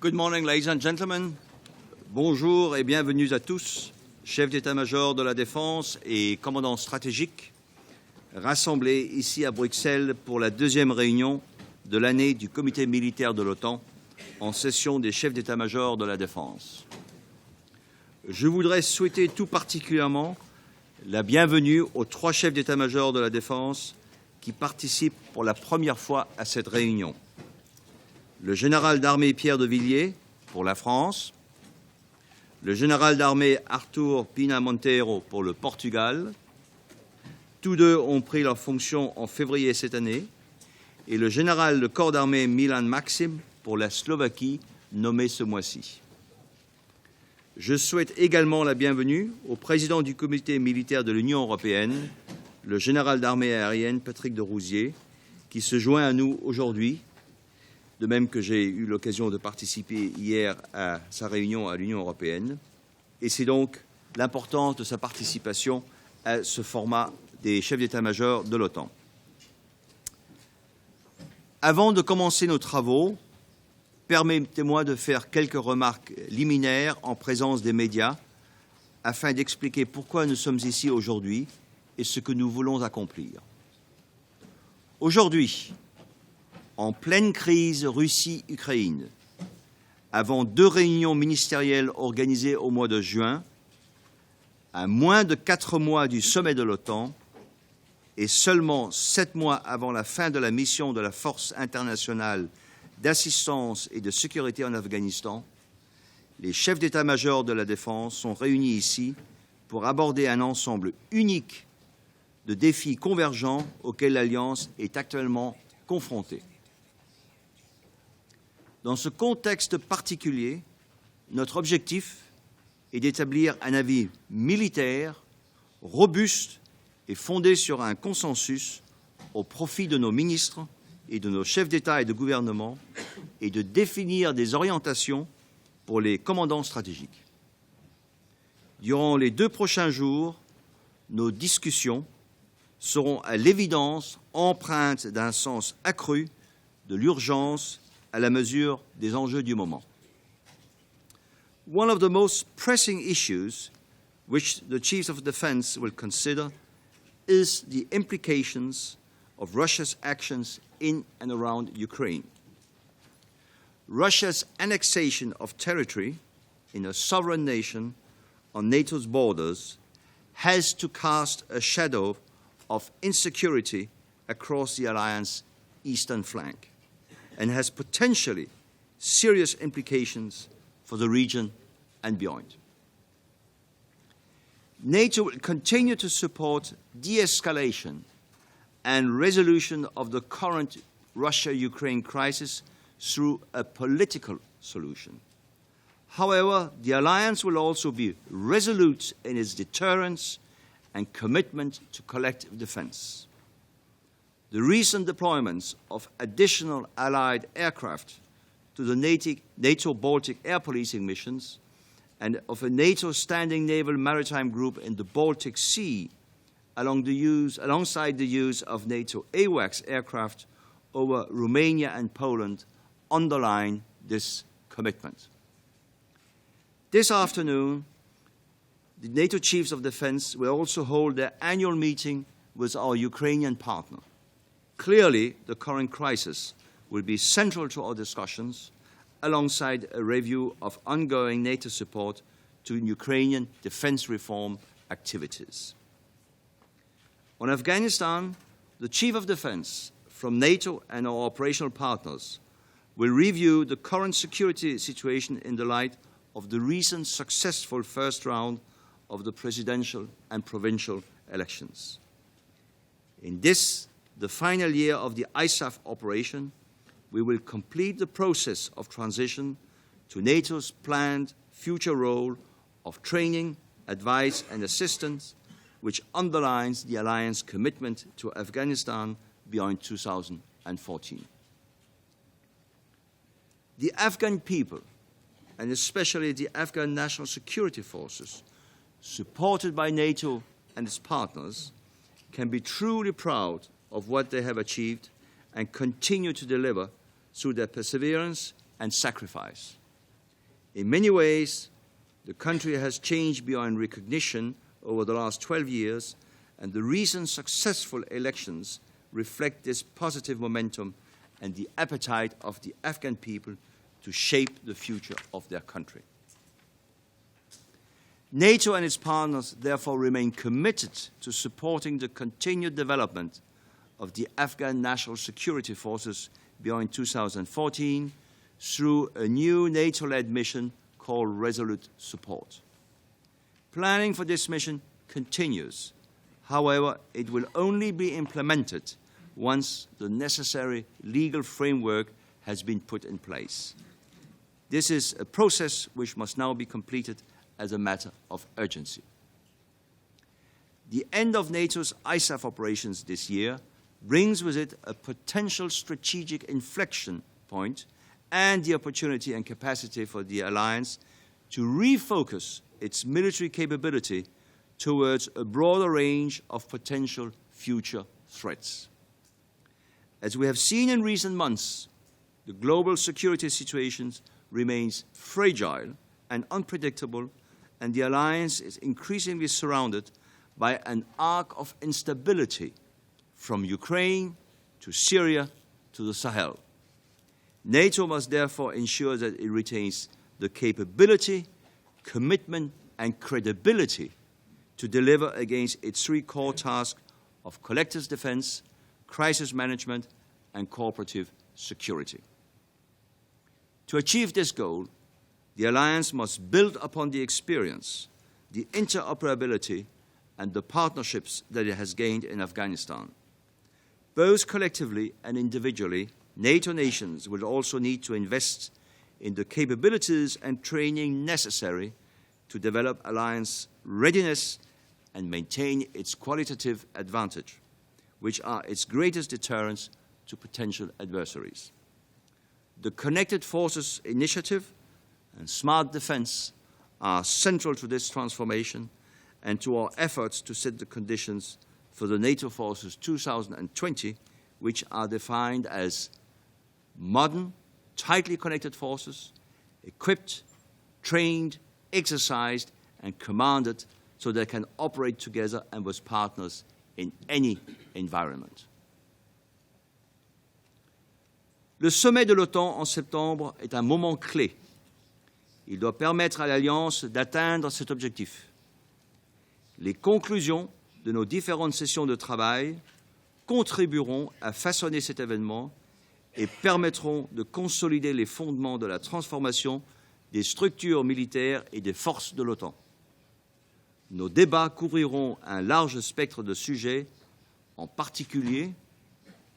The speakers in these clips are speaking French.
Good morning, ladies and gentlemen. Bonjour et bienvenue à tous, chefs d'état-major de la Défense et commandants stratégiques, rassemblés ici à Bruxelles pour la deuxième réunion de l'année du comité militaire de l'OTAN en session des chefs d'état-major de la Défense. Je voudrais souhaiter tout particulièrement la bienvenue aux 3 chefs d'état-major de la Défense qui participent pour la première fois à cette réunion. Le général d'armée Pierre de Villiers pour la France, le général d'armée Artur Pina Monteiro pour le Portugal. Tous deux ont pris leurs fonctions en février cette année, et le général de corps d'armée Milan Maxim pour la Slovaquie, nommé ce mois-ci. Je souhaite également la bienvenue au président du comité militaire de l'Union européenne, le général d'armée aérienne Patrick de Rousier, qui se joint à nous aujourd'hui, de même que j'ai eu l'occasion de participer hier à sa réunion à l'Union européenne. Et c'est donc l'importance de sa participation à ce format des chefs d'état-major de l'OTAN. Avant de commencer nos travaux, permettez-moi de faire quelques remarques liminaires en présence des médias afin d'expliquer pourquoi nous sommes ici aujourd'hui et ce que nous voulons accomplir. Aujourd'hui, en pleine crise Russie-Ukraine, avant 2 réunions ministérielles organisées au mois de juin, à moins de 4 mois du sommet de l'OTAN et seulement 7 mois avant la fin de la mission de la Force internationale d'assistance et de sécurité en Afghanistan, les chefs d'état-major de la Défense sont réunis ici pour aborder un ensemble unique de défis convergents auxquels l'Alliance est actuellement confrontée. Dans ce contexte particulier, notre objectif est d'établir un avis militaire, robuste et fondé sur un consensus au profit de nos ministres et de nos chefs d'État et de gouvernement et de définir des orientations pour les commandants stratégiques. Durant les 2 prochains jours, nos discussions seront à l'évidence empreintes d'un sens accru de l'urgence à la mesure des enjeux du moment. One of the most pressing issues which the Chiefs of Defense will consider is the implications of Russia's actions in and around Ukraine. Russia's annexation of territory in a sovereign nation on NATO's borders has to cast a shadow of insecurity across the alliance's eastern flank, and has potentially serious implications for the region and beyond. NATO will continue to support de-escalation and resolution of the current Russia-Ukraine crisis through a political solution. However, the alliance will also be resolute in its deterrence and commitment to collective defense. The recent deployments of additional Allied aircraft to the NATO Baltic air policing missions and of a NATO standing naval maritime group in the Baltic Sea alongside the use of NATO AWACS aircraft over Romania and Poland underline this commitment. This afternoon, the NATO Chiefs of Defense will also hold their annual meeting with our Ukrainian partner. Clearly, the current crisis will be central to our discussions, alongside a review of ongoing NATO support to Ukrainian defense reform activities. On Afghanistan, the Chief of Defense from NATO and our operational partners will review the current security situation in the light of the recent successful first round of the presidential and provincial elections. In this, the final year of the ISAF operation, we will complete the process of transition to NATO's planned future role of training, advice and assistance, which underlines the alliance's commitment to Afghanistan beyond 2014. The Afghan people, and especially the Afghan National Security Forces, supported by NATO and its partners, can be truly proud of what they have achieved and continue to deliver through their perseverance and sacrifice. In many ways, the country has changed beyond recognition over the last 12 years, and the recent successful elections reflect this positive momentum and the appetite of the Afghan people to shape the future of their country. NATO and its partners therefore remain committed to supporting the continued development of the Afghan National Security Forces beyond 2014 through a new NATO-led mission called Resolute Support. Planning for this mission continues. However, it will only be implemented once the necessary legal framework has been put in place. This is a process which must now be completed as a matter of urgency. The end of NATO's ISAF operations this year brings with it a potential strategic inflection point and the opportunity and capacity for the alliance to refocus its military capability towards a broader range of potential future threats. As we have seen in recent months, the global security situation remains fragile and unpredictable, and the alliance is increasingly surrounded by an arc of instability from Ukraine to Syria to the Sahel. NATO must therefore ensure that it retains the capability, commitment, and credibility to deliver against its three core tasks of collective defense, crisis management, and cooperative security. To achieve this goal, the alliance must build upon the experience, the interoperability, and the partnerships that it has gained in Afghanistan. Both collectively and individually, NATO nations will also need to invest in the capabilities and training necessary to develop alliance readiness and maintain its qualitative advantage, which are its greatest deterrents to potential adversaries. The Connected Forces Initiative and smart defense are central to this transformation and to our efforts to set the conditions for the NATO Forces 2020, which are defined as modern, tightly connected forces, equipped, trained, exercised, and commanded so they can operate together and with partners in any environment. Le sommet de l'OTAN en septembre est un moment clé. Il doit permettre à l'Alliance d'atteindre cet objectif. Les conclusions de nos différentes sessions de travail contribueront à façonner cet événement et permettront de consolider les fondements de la transformation des structures militaires et des forces de l'OTAN. Nos débats couvriront un large spectre de sujets, en particulier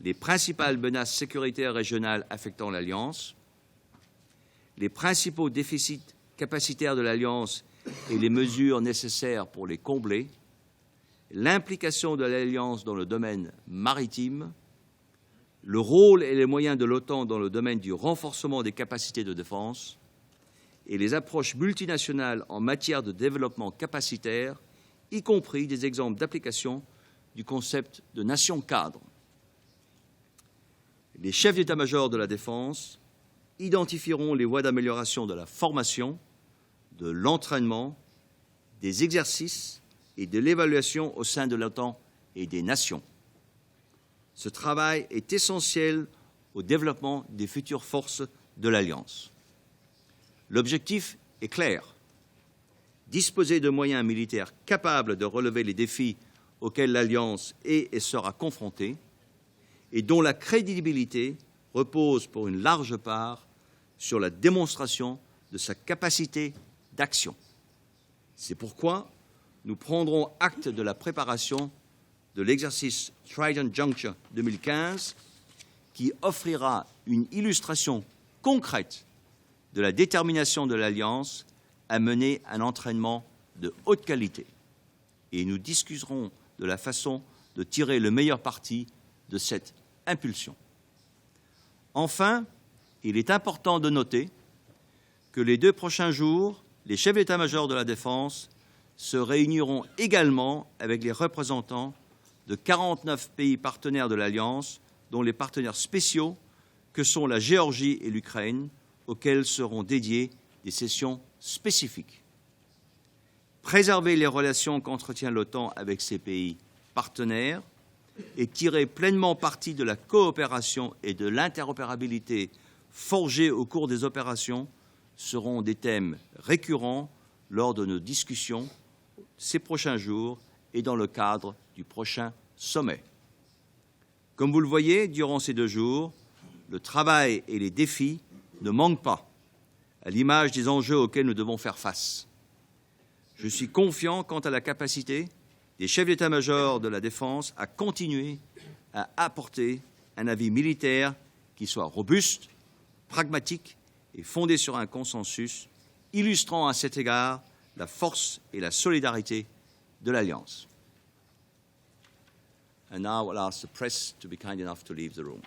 les principales menaces sécuritaires régionales affectant l'Alliance, les principaux déficits capacitaires de l'Alliance et les mesures nécessaires pour les combler, l'implication de l'Alliance dans le domaine maritime, le rôle et les moyens de l'OTAN dans le domaine du renforcement des capacités de défense et les approches multinationales en matière de développement capacitaire, y compris des exemples d'application du concept de nation cadre. Les chefs d'état-major de la défense identifieront les voies d'amélioration de la formation, de l'entraînement, des exercices et de l'évaluation au sein de l'OTAN et des nations. Ce travail est essentiel au développement des futures forces de l'Alliance. L'objectif est clair. Disposer de moyens militaires capables de relever les défis auxquels l'Alliance est et sera confrontée et dont la crédibilité repose pour une large part sur la démonstration de sa capacité d'action. C'est pourquoi nous prendrons acte de la préparation de l'exercice Trident Juncture 2015 qui offrira une illustration concrète de la détermination de l'Alliance à mener un entraînement de haute qualité. Et nous discuterons de la façon de tirer le meilleur parti de cette impulsion. Enfin, il est important de noter que les 2 prochains jours, les chefs d'état-major de la défense se réuniront également avec les représentants de 49 pays partenaires de l'Alliance, dont les partenaires spéciaux que sont la Géorgie et l'Ukraine, auxquels seront dédiés des sessions spécifiques. Préserver les relations qu'entretient l'OTAN avec ses pays partenaires et tirer pleinement parti de la coopération et de l'interopérabilité forgées au cours des opérations seront des thèmes récurrents lors de nos discussions ces prochains jours et dans le cadre du prochain sommet. Comme vous le voyez, durant ces 2 jours, le travail et les défis ne manquent pas, à l'image des enjeux auxquels nous devons faire face. Je suis confiant quant à la capacité des chefs d'état-major de la défense à continuer à apporter un avis militaire qui soit robuste, pragmatique et fondé sur un consensus, illustrant à cet égard la force et la solidarité de l'Alliance. And now I'll ask the press to be kind enough to leave the room.